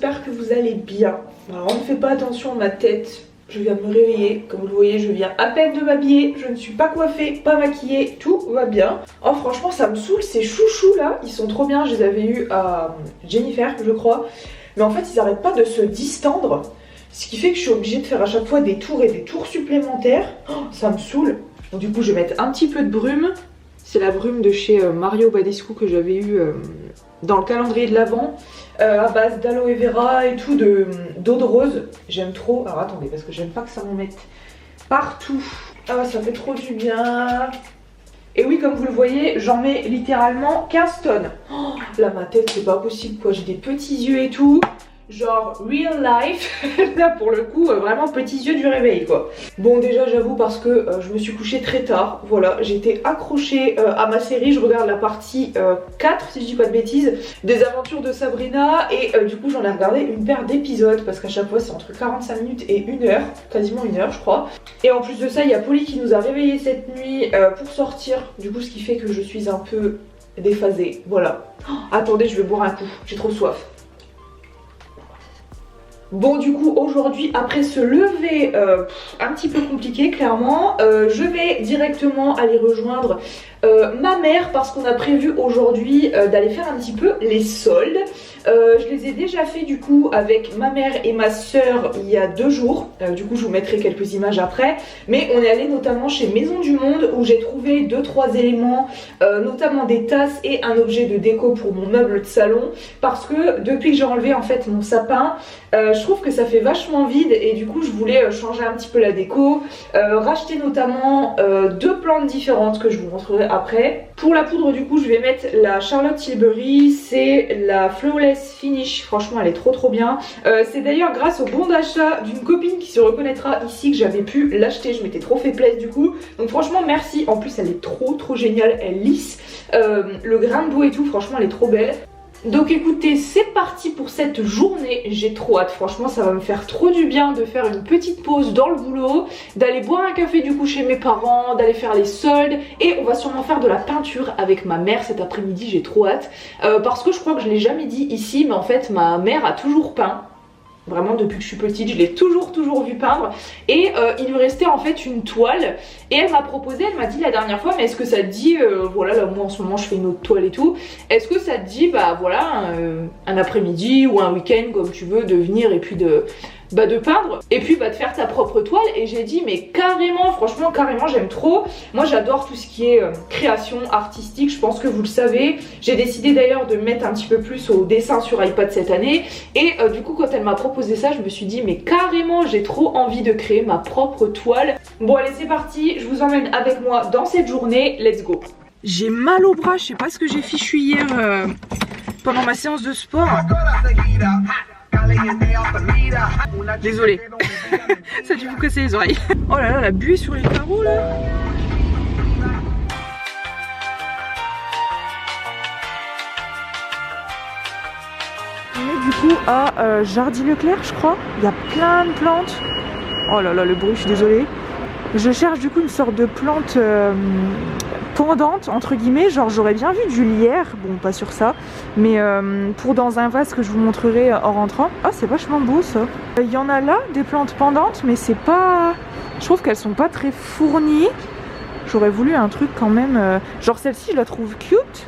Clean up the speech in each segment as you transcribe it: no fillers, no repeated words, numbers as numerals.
j'espère que vous allez bien. Alors on ne fait pas attention à ma tête, je viens de me réveiller, comme vous le voyez je viens à peine de m'habiller, je ne suis pas coiffée, pas maquillée, tout va bien. Oh franchement ça me saoule, ces chouchous là, ils sont trop bien, je les avais eus à Jennifer je crois. Mais en fait ils n'arrêtent pas de se distendre, ce qui fait que je suis obligée de faire à chaque fois des tours et des tours supplémentaires. Oh, ça me saoule. Donc du coup je vais mettre un petit peu de brume. C'est la brume de chez Mario Badescu que j'avais eu dans le calendrier de l'Avent, à base d'aloe vera et tout, d'eau de rose. J'aime trop. Alors attendez, parce que j'aime pas que ça m'en mette partout. Ah, ça fait trop du bien. Et oui, comme vous le voyez, j'en mets littéralement 15 tonnes. Oh, là, ma tête, c'est pas possible quoi. J'ai des petits yeux et tout. Genre real life, là pour le coup vraiment petits yeux du réveil quoi. Bon déjà j'avoue parce que je me suis couchée très tard, voilà, j'étais accrochée à ma série, je regarde la partie 4 si je dis pas de bêtises, des aventures de Sabrina et du coup j'en ai regardé une paire d'épisodes parce qu'à chaque fois c'est entre 45 minutes et 1 heure, quasiment 1 heure je crois. Et en plus de ça il y a Polly qui nous a réveillés cette nuit pour sortir, du coup ce qui fait que je suis un peu déphasée, voilà. Oh, attendez je vais boire un coup, j'ai trop soif. Bon du coup aujourd'hui après ce lever un petit peu compliqué clairement, je vais directement aller rejoindre ma mère parce qu'on a prévu aujourd'hui d'aller faire un petit peu les soldes. Je les ai déjà fait du coup avec ma mère et ma soeur il y a 2 jours, du coup je vous mettrai quelques images après, mais on est allé notamment chez Maison du Monde où j'ai trouvé 2-3 éléments, notamment des tasses et un objet de déco pour mon meuble de salon parce que depuis que j'ai enlevé en fait mon sapin, je trouve que ça fait vachement vide et du coup je voulais changer un petit peu la déco, racheter notamment 2 plantes différentes que je vous montrerai après. Pour la poudre du coup je vais mettre la Charlotte Tilbury, c'est la Flawless Finish, franchement elle est trop bien. C'est d'ailleurs grâce au bon d'achat d'une copine qui se reconnaîtra ici que j'avais pu l'acheter, je m'étais trop fait plaisir du coup. Donc franchement merci, en plus elle est trop géniale, elle lisse, le grain de boue et tout, franchement elle est trop belle. Donc écoutez, c'est parti pour cette journée, j'ai trop hâte, franchement ça va me faire trop du bien de faire une petite pause dans le boulot, d'aller boire un café du coup chez mes parents, d'aller faire les soldes et on va sûrement faire de la peinture avec ma mère cet après-midi, j'ai trop hâte parce que je crois que je l'ai jamais dit ici mais en fait ma mère a toujours peint. Vraiment depuis que je suis petite, je l'ai toujours vu peindre et il lui restait en fait une toile et elle m'a proposé, elle m'a dit la dernière fois mais est-ce que ça te dit, voilà là moi en ce moment je fais une autre toile et tout, est-ce que ça te dit bah voilà un après-midi ou un week-end comme tu veux de venir et puis de peindre et puis de faire ta propre toile. Et j'ai dit mais carrément, franchement carrément j'aime trop, moi j'adore tout ce qui est création artistique, je pense que vous le savez. J'ai décidé d'ailleurs de me mettre un petit peu plus au dessin sur iPad cette année et du coup quand elle m'a proposé ça je me suis dit mais carrément j'ai trop envie de créer ma propre toile. Bon allez c'est parti, je vous emmène avec moi dans cette journée, let's go. J'ai mal au bras, je sais pas ce que j'ai fichu hier pendant ma séance de sport. Désolée, ça a dû vous casser les oreilles. Oh là là, la buée sur les carreaux là. On est du coup à Jardy Leclerc je crois. Il y a plein de plantes. Oh là là le bruit, je suis désolée. Je cherche du coup une sorte de plante pendante entre guillemets, genre j'aurais bien vu du lierre, bon pas sur ça, mais pour dans un vase que je vous montrerai en rentrant. Ah c'est vachement beau ça. Il y en a là des plantes pendantes mais c'est pas, je trouve qu'elles sont pas très fournies. J'aurais voulu un truc quand même, genre celle-ci je la trouve cute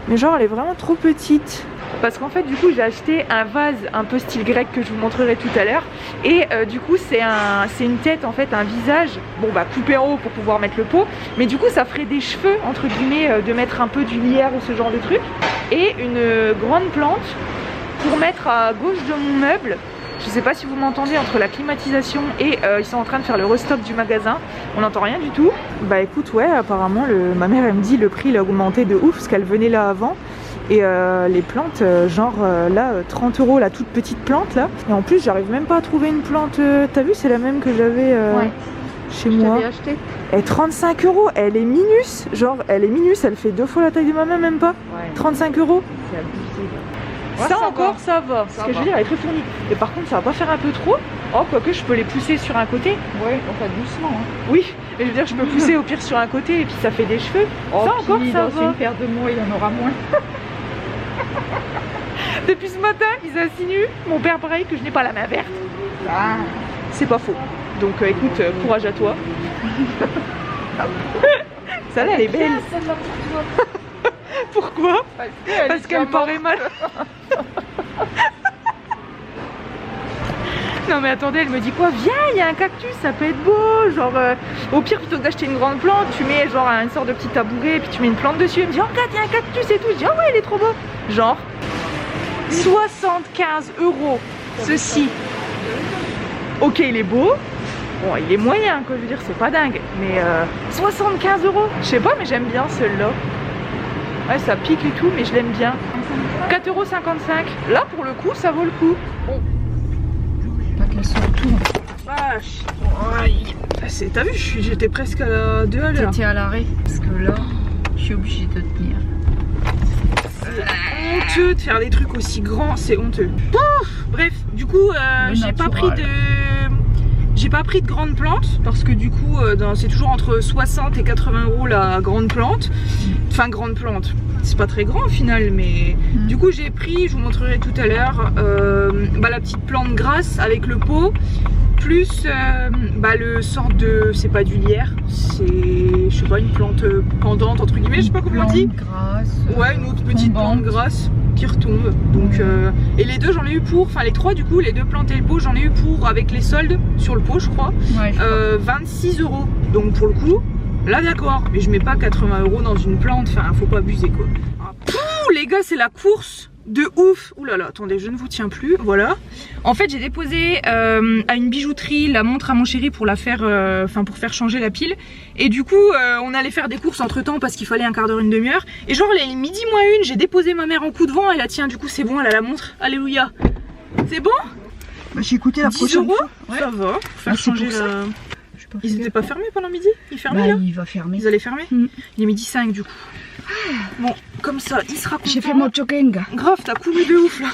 mais genre elle est vraiment trop petite. Parce qu'en fait du coup j'ai acheté un vase un peu style grec que je vous montrerai tout à l'heure et du coup c'est une tête en fait, un visage, bon bah coupé en haut pour pouvoir mettre le pot, mais du coup ça ferait des cheveux entre guillemets de mettre un peu du lierre ou ce genre de truc et une grande plante pour mettre à gauche de mon meuble. Je sais pas si vous m'entendez entre la climatisation et ils sont en train de faire le restock du magasin, on n'entend rien du tout. Bah écoute ouais apparemment ma mère elle me dit le prix il a augmenté de ouf parce qu'elle venait là avant. Et les plantes, genre là 30 € la toute petite plante là. Et en plus j'arrive même pas à trouver une plante, t'as vu c'est la même que j'avais ouais. Chez moi. Acheté. Et 35 €, elle est minus, genre elle est minus, elle fait 2 fois la taille de ma main même pas. Ouais. 35 €. C'est abusé. Ouais, ça encore ça va. Ce que je veux dire elle est très fournie. Et par contre ça va pas faire un peu trop. Oh quoique je peux les pousser sur un côté. Ouais enfin doucement hein. Oui, mais je veux dire je peux pousser au pire sur un côté et puis ça fait des cheveux. Oh, ça encore ça va. Dans une paire de mois il y en aura moins. Depuis ce matin, ils insinuent mon père pareil que je n'ai pas la main verte. Ah, c'est pas faux. Donc écoute, courage à toi. Ça là, elle est belle. Pourquoi? Parce qu'elle paraît mal. Non mais attendez, elle me dit quoi? Viens, il y a un cactus, ça peut être beau. Genre, au pire, plutôt que d'acheter une grande plante, tu mets genre une sorte de petit tabouret et puis tu mets une plante dessus. Elle me dit, oh regarde, il y a un cactus et tout. Je dis, oh ouais, il est trop beau. Genre, 75 €. Ceci. Ok, il est beau. Bon, il est moyen, quoi. Je veux dire, c'est pas dingue. Mais 75 €. Je sais pas, mais j'aime bien celui-là. Ouais, ça pique et tout, mais je l'aime bien. 4,55 €. Là, pour le coup, ça vaut le coup. Bon. Pas qu'elle soit tout. Vache. Aïe. T'as vu, j'étais presque à 2 à l'heure. T'étais à l'arrêt. Parce que là, je suis obligée de tenir. C'est honteux de faire des trucs aussi grands, c'est honteux. Bref, du coup, j'ai pas pris de grande plante parce que du coup, c'est toujours entre 60 et 80 € la grande plante. Enfin, grande plante. C'est pas très grand au final, mais du coup j'ai pris, je vous montrerai tout à l'heure, la petite plante grasse avec le pot, plus le sort de, c'est pas du lierre, c'est, je sais pas, une plante pendante entre guillemets, je sais pas comment on dit. Grasse, ouais, une autre petite plante grasse qui retombe. Donc et les deux j'en ai eu pour, enfin les trois du coup, les deux plantes et le pot j'en ai eu pour, avec les soldes sur le pot je crois, 26 €. Donc pour le coup, là d'accord, mais je mets pas 80 € dans une plante, enfin faut pas abuser quoi. Pouh, les gars, c'est la course de ouf. Ouh là là, attendez, je ne vous tiens plus, voilà. En fait j'ai déposé à une bijouterie la montre à mon chéri pour la faire, pour faire changer la pile. Et du coup on allait faire des courses entre temps parce qu'il fallait un quart d'heure, une demi-heure. Et genre les midi moins une, j'ai déposé ma mère en coup de vent, elle a tiens du coup c'est bon, elle a la montre, alléluia. C'est bon? Bah, j'ai écouté la 10 prochaine €, fois. Ouais. ça va, pour faire changer la... Ils étaient pas fermés pendant midi? Ils fermaient là? Il va fermer. Ils allaient fermer? Il est midi 5 du coup. Bon, comme ça, il sera content. J'ai fait mon jogging. Grave, t'as couru de ouf là.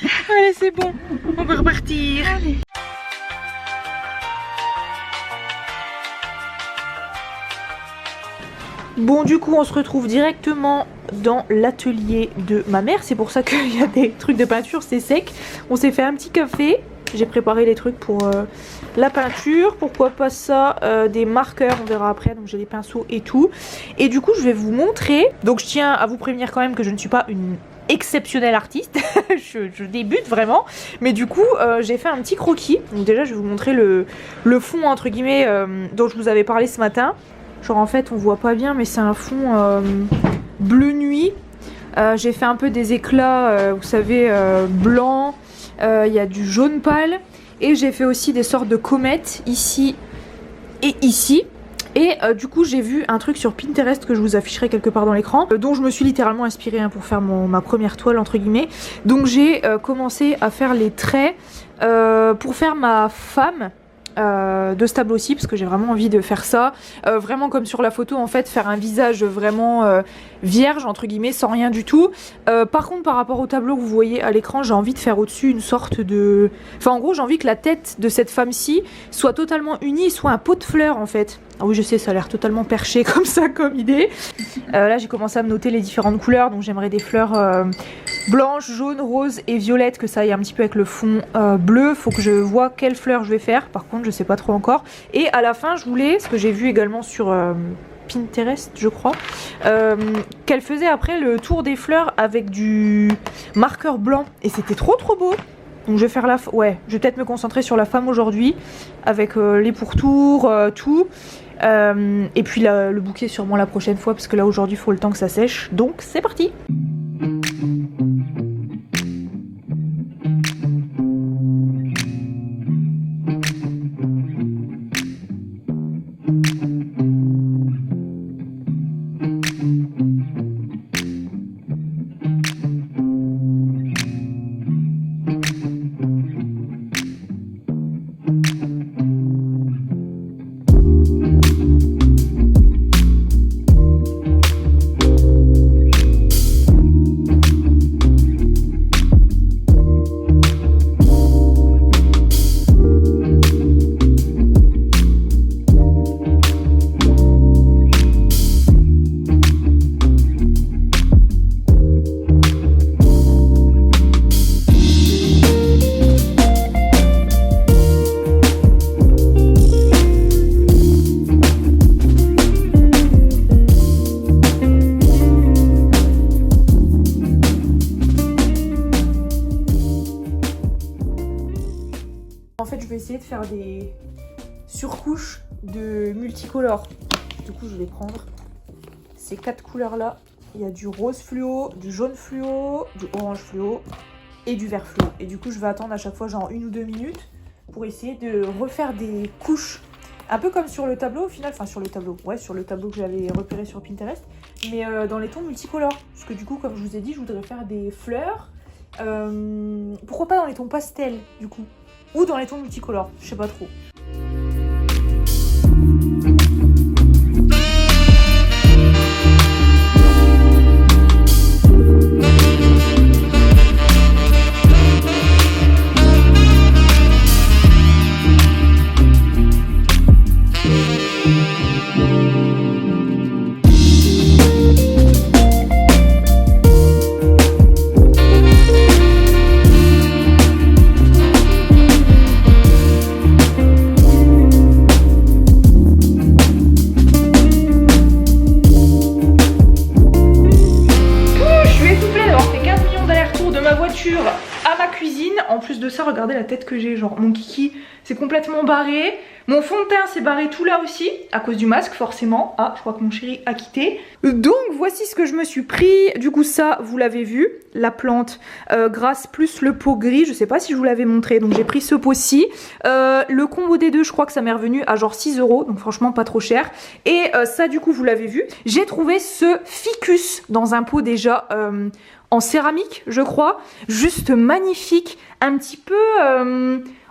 Allez, c'est bon, on va repartir. Allez. Bon, du coup, on se retrouve directement dans l'atelier de ma mère. C'est pour ça qu'il y a des trucs de peinture, c'est sec. On s'est fait un petit café. J'ai préparé les trucs pour la peinture. Pourquoi pas ça, des marqueurs, on verra après. Donc j'ai les pinceaux et tout. Et du coup, je vais vous montrer. Donc je tiens à vous prévenir quand même que je ne suis pas une exceptionnelle artiste. je débute vraiment. Mais du coup, j'ai fait un petit croquis. Donc déjà, je vais vous montrer le fond, entre guillemets, dont je vous avais parlé ce matin. Genre en fait, on voit pas bien, mais c'est un fond bleu nuit. J'ai fait un peu des éclats, vous savez, blanc. Il y a du jaune pâle. Et j'ai fait aussi des sortes de comètes ici et ici. Et du coup j'ai vu un truc sur Pinterest que je vous afficherai quelque part dans l'écran, dont je me suis littéralement inspirée pour faire ma première toile entre guillemets. Donc j'ai commencé à faire les traits pour faire ma femme de ce tableau-ci, parce que j'ai vraiment envie de faire ça, vraiment comme sur la photo en fait, faire un visage vraiment vierge entre guillemets, sans rien du tout. Par contre par rapport au tableau que vous voyez à l'écran, j'ai envie de faire au-dessus une sorte de... Enfin en gros j'ai envie que la tête de cette femme-ci soit totalement unie, soit un pot de fleurs en fait. Ah oui je sais, ça a l'air totalement perché comme ça comme idée. Là j'ai commencé à me noter les différentes couleurs, donc j'aimerais des fleurs blanche, jaune, rose et violette, que ça aille un petit peu avec le fond bleu. Faut que je vois quelle fleur je vais faire, par contre je sais pas trop encore. Et à la fin je voulais, ce que j'ai vu également sur Pinterest je crois, qu'elle faisait après le tour des fleurs avec du marqueur blanc, et c'était trop beau. Donc je vais faire ouais, je vais peut-être me concentrer sur la femme aujourd'hui, avec les pourtours, tout. Et puis le bouquet sûrement la prochaine fois, parce que là aujourd'hui il faut le temps que ça sèche. Donc c'est parti. En fait, je vais essayer de faire des surcouches de multicolores. Du coup, je vais prendre ces 4 couleurs-là. Il y a du rose fluo, du jaune fluo, du orange fluo et du vert fluo. Et du coup, je vais attendre à chaque fois genre 1 ou 2 minutes pour essayer de refaire des couches. Un peu comme sur le tableau au final, enfin sur le tableau que j'avais repéré sur Pinterest, mais dans les tons multicolores. Parce que du coup, comme je vous ai dit, je voudrais faire des fleurs. Pourquoi pas dans les tons pastels du coup, ou dans les tons multicolores, je sais pas trop. À ma cuisine, en plus de ça, regardez la tête que j'ai, genre mon kiki c'est complètement barré, mon fond de teint s'est barré tout là aussi, à cause du masque forcément. Ah, je crois que mon chéri a quitté. Donc voici ce que je me suis pris, du coup ça vous l'avez vu, la plante grasse plus le pot gris, je sais pas si je vous l'avais montré, donc j'ai pris ce pot-ci. Le combo des deux, je crois que ça m'est revenu à genre 6 €, donc franchement pas trop cher. Et ça du coup vous l'avez vu, j'ai trouvé ce ficus dans un pot déjà en céramique je crois, juste magnifique, un petit peu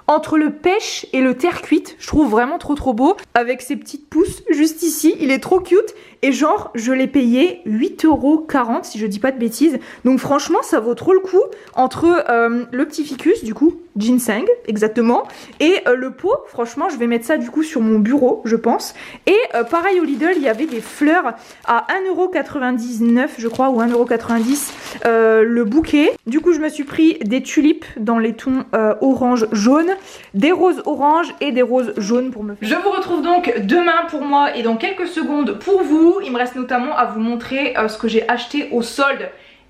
entre le pêche et le terre cuite, je trouve vraiment trop beau, avec ses petites pousses juste ici, il est trop cute, et genre je l'ai payé 8,40 € si je dis pas de bêtises, donc franchement ça vaut trop le coup, entre le petit ficus du coup, ginseng exactement, et le pot, franchement je vais mettre ça du coup sur mon bureau je pense, et pareil au Lidl il y avait des fleurs à 1,99 € je crois, ou 1,90 € le bouquet, du coup je me suis pris des tulipes dans les tons orange jaune, des roses orange et des roses jaunes pour me faire. Je vous retrouve donc demain pour moi et dans quelques secondes pour vous. Il me reste notamment à vous montrer ce que j'ai acheté au solde.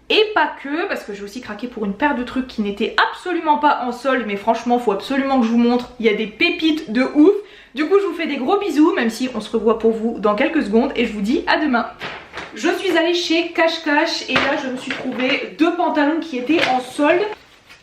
Et pas que, parce que j'ai aussi craqué pour une paire de trucs qui n'étaient absolument pas en solde, mais franchement faut absolument que je vous montre, il y a des pépites de ouf. Du coup je vous fais des gros bisous, même si on se revoit pour vous dans quelques secondes, et je vous dis à demain. Je suis allée chez Cash Cash et là je me suis trouvé 2 pantalons qui étaient en solde.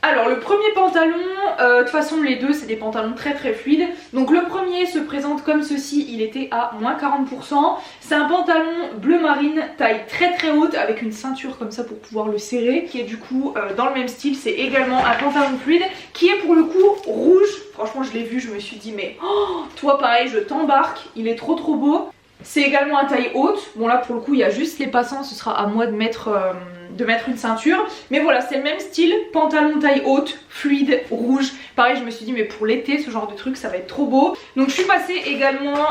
Alors le premier pantalon, de toute façon les deux c'est des pantalons très fluides. Donc le premier se présente comme ceci, il était à moins 40%. C'est un pantalon bleu marine, taille très haute avec une ceinture comme ça pour pouvoir le serrer. Qui est du coup dans le même style, c'est également un pantalon fluide qui est pour le coup rouge. Franchement je l'ai vu, je me suis dit mais oh, toi pareil je t'embarque, il est trop beau. C'est également à taille haute. Bon là pour le coup il y a juste les passants, ce sera à moi de mettre une ceinture. Mais voilà c'est le même style, pantalon taille haute, fluide, rouge. Pareil je me suis dit mais pour l'été ce genre de truc ça va être trop beau. Donc je suis passée également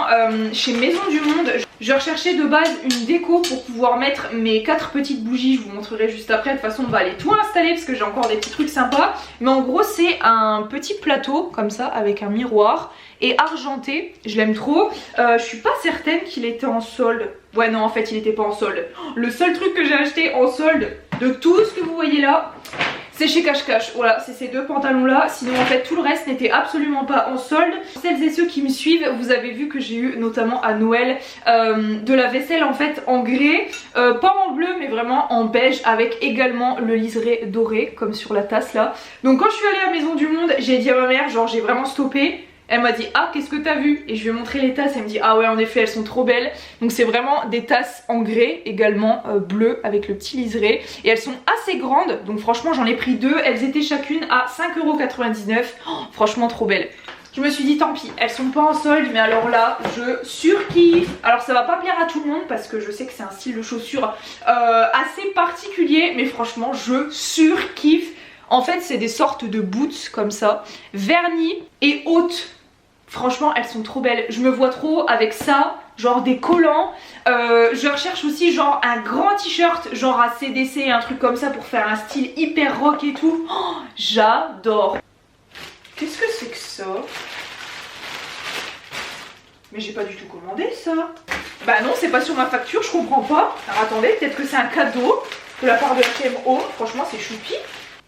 chez Maison du Monde. Je recherchais de base une déco pour pouvoir mettre mes 4 petites bougies. Je vous montrerai juste après. De toute façon on va aller tout installer parce que j'ai encore des petits trucs sympas. Mais en gros c'est un petit plateau comme ça avec un miroir et argenté, je l'aime trop. Je suis pas certaine qu'il était en solde. Ouais non en fait il était pas en solde. Le seul truc que j'ai acheté en solde de tout ce que vous voyez là, c'est chez Cash Cash. Voilà, c'est ces 2 pantalons là. Sinon en fait tout le reste n'était absolument pas en solde. Celles et ceux qui me suivent, vous avez vu que j'ai eu notamment à Noël de la vaisselle en fait en grès, pas en bleu mais vraiment en beige, avec également le liseré doré comme sur la tasse là. Donc quand je suis allée à Maison du Monde, j'ai dit à ma mère genre j'ai vraiment stoppé. Elle m'a dit ah qu'est-ce que t'as vu, et je lui ai montré les tasses, elle me dit ah ouais en effet elles sont trop belles. Donc c'est vraiment des tasses en grès également bleues avec le petit liseré, et elles sont assez grandes donc franchement j'en ai pris 2, elles étaient chacune à 5,99 €. Oh, franchement trop belles. Je me suis dit tant pis, elles sont pas en solde, mais alors là je surkiffe. Alors ça va pas plaire à tout le monde parce que je sais que c'est un style de chaussure assez particulier, mais franchement je surkiffe. En fait c'est des sortes de boots comme ça, vernis et hautes. Franchement elles sont trop belles, je me vois trop avec ça, genre des collants. Je recherche aussi genre un grand t-shirt genre à CDC, un truc comme ça pour faire un style hyper rock et tout. Oh, j'adore. Qu'est-ce que c'est que ça? Mais j'ai pas du tout commandé ça. Bah non c'est pas sur ma facture, je comprends pas. Alors attendez, peut-être que c'est un cadeau de la part de HMO, franchement c'est choupi.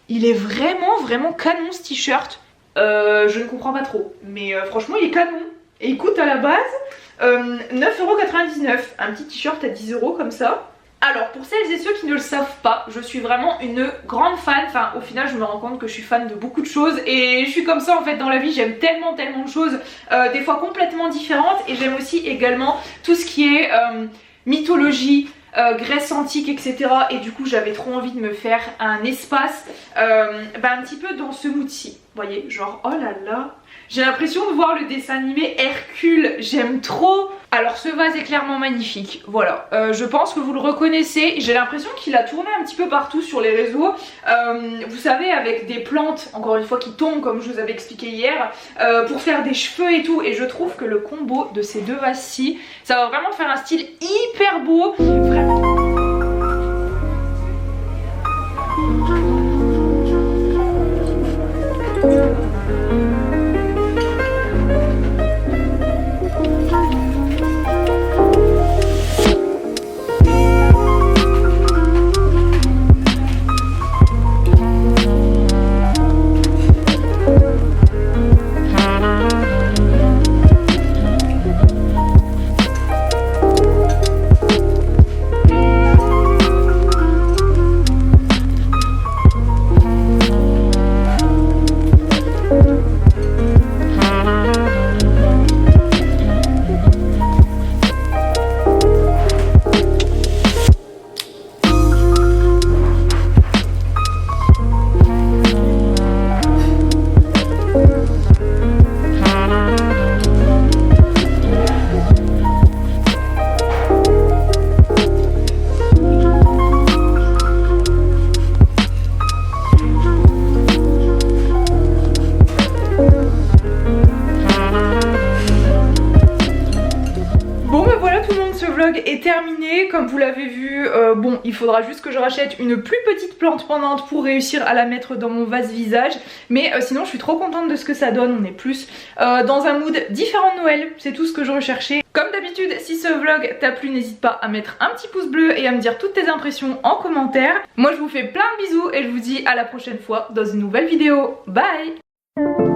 Il est vraiment canon ce t-shirt. Je ne comprends pas trop. Mais franchement il est canon. Et il coûte à la base 9,99€. Un petit t-shirt à 10€ comme ça. Alors pour celles et ceux qui ne le savent pas, je suis vraiment une grande fan, enfin au final je me rends compte que je suis fan de beaucoup de choses et je suis comme ça en fait dans la vie, j'aime tellement de choses, des fois complètement différentes, et j'aime aussi également tout ce qui est mythologie, Grèce antique, etc. Et du coup j'avais trop envie de me faire un espace un petit peu dans ce mood-ci, vous voyez, genre oh là là, j'ai l'impression de voir le dessin animé Hercule, j'aime trop. Alors ce vase est clairement magnifique, voilà, je pense que vous le reconnaissez, j'ai l'impression qu'il a tourné un petit peu partout sur les réseaux, vous savez, avec des plantes, encore une fois qui tombent comme je vous avais expliqué hier, pour faire des cheveux et tout, et je trouve que le combo de ces deux vases-ci, ça va vraiment faire un style hyper beau, vraiment. Est terminé, comme vous l'avez vu, bon il faudra juste que je rachète une plus petite plante pendante pour réussir à la mettre dans mon vase visage, mais sinon je suis trop contente de ce que ça donne, on est plus dans un mood différent de Noël, c'est tout ce que je recherchais. Comme d'habitude, si ce vlog t'a plu, n'hésite pas à mettre un petit pouce bleu et à me dire toutes tes impressions en commentaire. Moi je vous fais plein de bisous et je vous dis à la prochaine fois dans une nouvelle vidéo, bye.